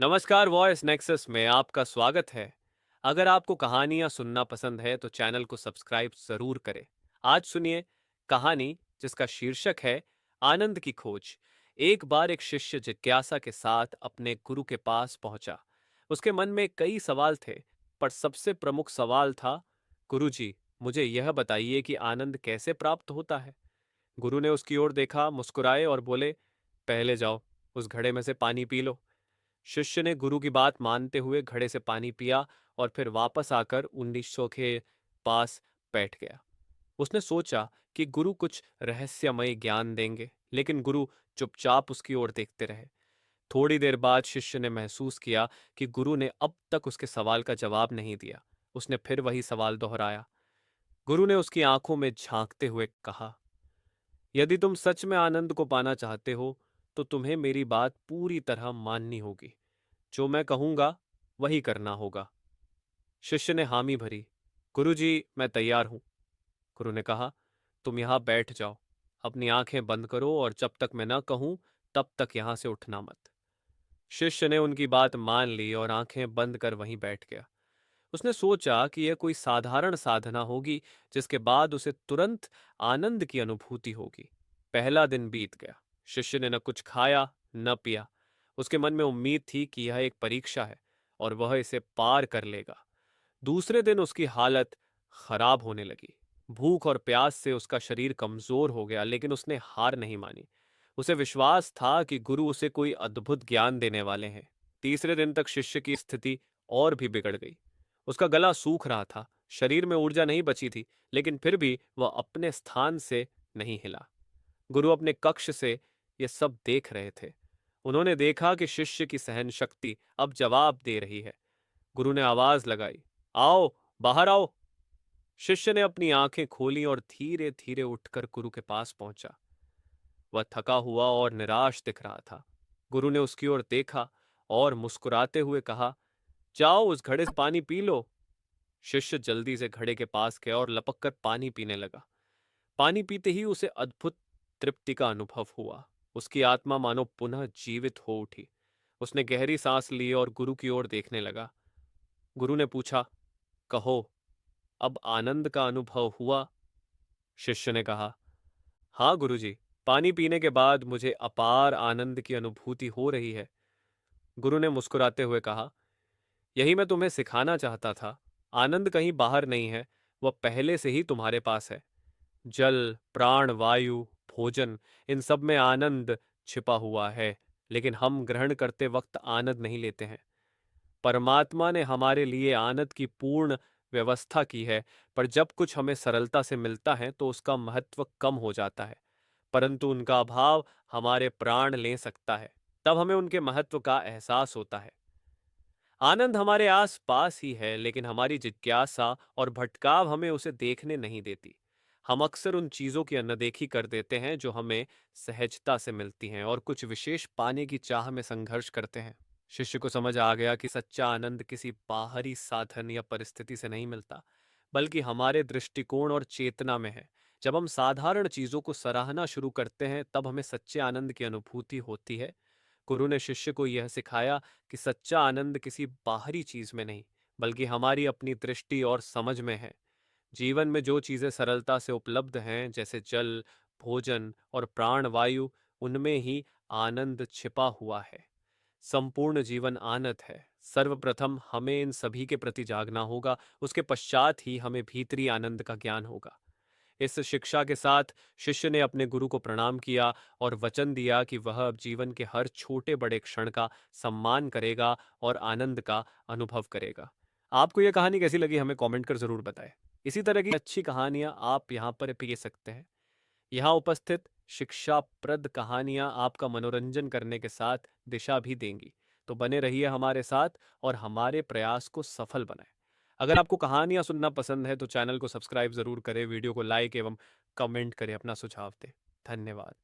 नमस्कार, voice nexus में आपका स्वागत है। अगर आपको कहानियां सुनना पसंद है तो चैनल को सब्सक्राइब जरूर करें। आज सुनिए कहानी जिसका शीर्षक है आनंद की खोज। एक बार एक शिष्य जिज्ञासा के साथ अपने गुरु के पास पहुंचा। उसके मन में कई सवाल थे, पर सबसे प्रमुख सवाल था, गुरुजी, मुझे यह बताइए कि आनंद कैसे प्राप्त होता है। गुरु ने उसकी ओर देखा, मुस्कुराए और बोले, पहले जाओ, उस घड़े में से पानी पी लो। शिष्य ने गुरु की बात मानते हुए घड़े से पानी पिया और फिर वापस आकर उन शिष्यों के पास बैठ गया। उसने सोचा कि गुरु कुछ रहस्यमय ज्ञान देंगे, लेकिन गुरु चुपचाप उसकी ओर देखते रहे। थोड़ी देर बाद शिष्य ने महसूस किया कि गुरु ने अब तक उसके सवाल का जवाब नहीं दिया। उसने फिर वही सवाल दोहराया। गुरु ने उसकी आंखों में झांकते हुए कहा, यदि तुम सच में आनंद को पाना चाहते हो तो तुम्हें मेरी बात पूरी तरह माननी होगी। जो मैं कहूंगा वही करना होगा। शिष्य ने हामी भरी। गुरुजी, मैं तैयार हूं। गुरु ने कहा, तुम यहां बैठ जाओ, अपनी आंखें बंद करो और जब तक मैं न कहूं तब तक यहां से उठना मत। शिष्य ने उनकी बात मान ली और आंखें बंद कर वहीं बैठ गया। उसने सोचा कि यह कोई साधारण साधना होगी जिसके बाद उसे तुरंत आनंद की अनुभूति होगी। पहला दिन बीत गया। शिष्य ने न कुछ खाया न पिया। उसके मन में उम्मीद थी कि यह एक परीक्षा है और वह इसे पार कर लेगा। दूसरे दिन उसकी हालत खराब होने लगी। भूख और प्यास से उसका शरीर कमजोर हो गया, लेकिन उसने हार नहीं मानी। उसे विश्वास था कि गुरु उसे कोई अद्भुत ज्ञान देने वाले हैं। तीसरे दिन तक शिष्य की स्थिति और भी बिगड़ गई। उसका गला सूख रहा था, शरीर में ऊर्जा नहीं बची थी, लेकिन फिर भी वह अपने स्थान से नहीं हिला। गुरु अपने कक्ष से ये सब देख रहे थे। उन्होंने देखा कि शिष्य की सहन शक्ति अब जवाब दे रही है। गुरु ने आवाज लगाई, आओ, बाहर आओ। शिष्य ने अपनी आंखें खोली और धीरे धीरे उठकर गुरु के पास पहुंचा। वह थका हुआ और निराश दिख रहा था। गुरु ने उसकी ओर देखा और मुस्कुराते हुए कहा, जाओ, उस घड़े से पानी पी लो। शिष्य जल्दी से घड़े के पास गया और लपक कर पानी पीने लगा। पानी पीते ही उसे अद्भुत तृप्ति का अनुभव हुआ। उसकी आत्मा मानो पुनः जीवित हो उठी। उसने गहरी सांस ली और गुरु की ओर देखने लगा। गुरु ने पूछा, कहो, अब आनंद का अनुभव हुआ? शिष्य ने कहा, हाँ गुरुजी, पानी पीने के बाद मुझे अपार आनंद की अनुभूति हो रही है। गुरु ने मुस्कुराते हुए कहा, यही मैं तुम्हें सिखाना चाहता था। आनंद कहीं बाहर नहीं है, वह पहले से ही तुम्हारे पास है। जल, प्राण वायु, भोजन, इन सब में आनंद छिपा हुआ है, लेकिन हम ग्रहण करते वक्त आनंद नहीं लेते हैं। परमात्मा ने हमारे लिए आनंद की पूर्ण व्यवस्था की है, पर जब कुछ हमें सरलता से मिलता है तो उसका महत्व कम हो जाता है। परंतु उनका अभाव हमारे प्राण ले सकता है, तब हमें उनके महत्व का एहसास होता है। आनंद हमारे आस पास ही है, लेकिन हमारी जिज्ञासा और भटकाव हमें उसे देखने नहीं देती। हम अक्सर उन चीजों की अनदेखी कर देते हैं जो हमें सहजता से मिलती हैं और कुछ विशेष पाने की चाह में संघर्ष करते हैं। शिष्य को समझ आ गया कि सच्चा आनंद किसी बाहरी साधन या परिस्थिति से नहीं मिलता, बल्कि हमारे दृष्टिकोण और चेतना में है। जब हम साधारण चीजों को सराहना शुरू करते हैं, तब हमें सच्चे आनंद की अनुभूति होती है। गुरु ने शिष्य को यह सिखाया कि सच्चा आनंद किसी बाहरी चीज में नहीं, बल्कि हमारी अपनी दृष्टि और समझ में है। जीवन में जो चीजें सरलता से उपलब्ध हैं, जैसे जल, भोजन और प्राण वायु, उनमें ही आनंद छिपा हुआ है। संपूर्ण जीवन आनंद है। सर्वप्रथम हमें इन सभी के प्रति जागना होगा, उसके पश्चात ही हमें भीतरी आनंद का ज्ञान होगा। इस शिक्षा के साथ शिष्य ने अपने गुरु को प्रणाम किया और वचन दिया कि वह अब जीवन के हर छोटे बड़े क्षण का सम्मान करेगा और आनंद का अनुभव करेगा। आपको यह कहानी कैसी लगी, हमें कमेंट कर जरूर बताएं। इसी तरह की अच्छी कहानियां आप यहाँ पर पी सकते हैं। यहाँ उपस्थित शिक्षाप्रद कहानियां आपका मनोरंजन करने के साथ दिशा भी देंगी। तो बने रहिए हमारे साथ और हमारे प्रयास को सफल बनाएं। अगर आपको कहानियां सुनना पसंद है तो चैनल को सब्सक्राइब जरूर करें, वीडियो को लाइक एवं कमेंट करें, अपना सुझाव दें। धन्यवाद।